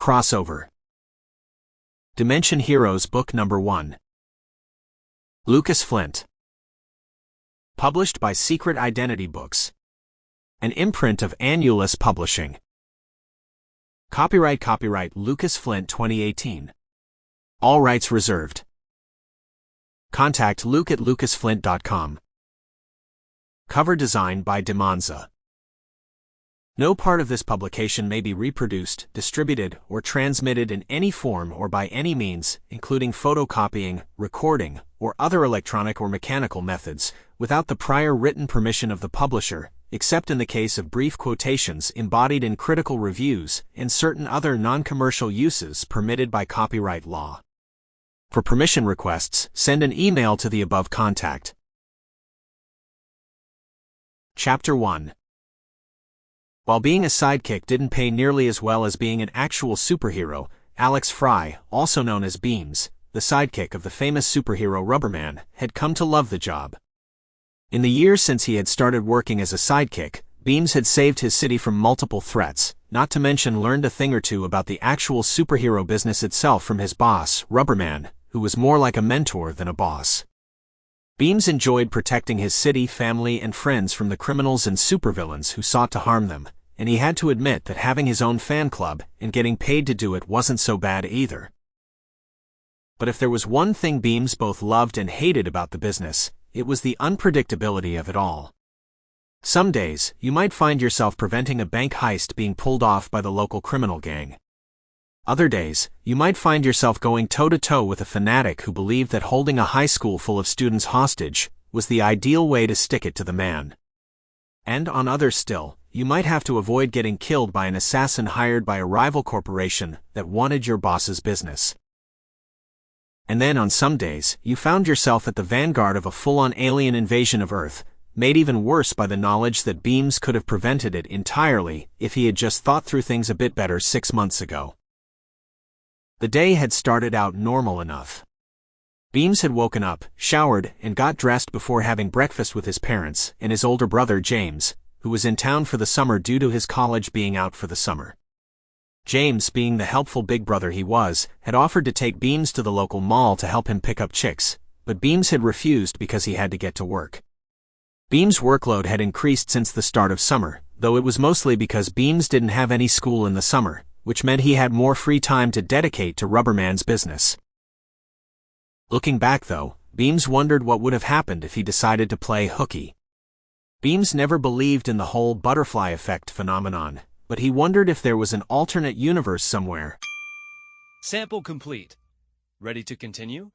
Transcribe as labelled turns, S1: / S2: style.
S1: Crossover. Dimension Heroes Book Number 1. Lucas Flint. Published by Secret Identity Books. An imprint of Annulus Publishing. Copyright Lucas Flint 2018. All rights reserved. Contact Luke at lucasflint.com. Cover design by Demonza. No part of this publication may be reproduced, distributed, or transmitted in any form or by any means, including photocopying, recording, or other electronic or mechanical methods, without the prior written permission of the publisher, except in the case of brief quotations embodied in critical reviews and certain other non-commercial uses permitted by copyright law. For permission requests, send an email to the above contact. Chapter 1. While being a sidekick didn't pay nearly as well as being an actual superhero, Alex Fry, also known as Beams, the sidekick of the famous superhero Rubberman, had come to love the job. In the years since he had started working as a sidekick, Beams had saved his city from multiple threats, not to mention learned a thing or two about the actual superhero business itself from his boss, Rubberman, who was more like a mentor than a boss. Beams enjoyed protecting his city, family, and friends from the criminals and supervillains who sought to harm them, and he had to admit that having his own fan club and getting paid to do it wasn't so bad either. But if there was one thing Beams both loved and hated about the business, it was the unpredictability of it all. Some days, you might find yourself preventing a bank heist being pulled off by the local criminal gang. Other days, you might find yourself going toe-to-toe with a fanatic who believed that holding a high school full of students hostage was the ideal way to stick it to the man. And on others still, you might have to avoid getting killed by an assassin hired by a rival corporation that wanted your boss's business. And then on some days, you found yourself at the vanguard of a full-on alien invasion of Earth, made even worse by the knowledge that Beams could have prevented it entirely if he had just thought through things a bit better 6 months ago. The day had started out normal enough. Beams had woken up, showered, and got dressed before having breakfast with his parents and his older brother James, who was in town for the summer due to his college being out for the summer. James, being the helpful big brother he was, had offered to take Beams to the local mall to help him pick up chicks, but Beams had refused because he had to get to work. Beams' workload had increased since the start of summer, though it was mostly because Beams didn't have any school in the summer, which meant he had more free time to dedicate to Rubberman's business. Looking back though, Beams wondered what would have happened if he decided to play hooky. Beams never believed in the whole butterfly effect phenomenon, but he wondered if there was an alternate universe somewhere.
S2: Sample complete. Ready to continue?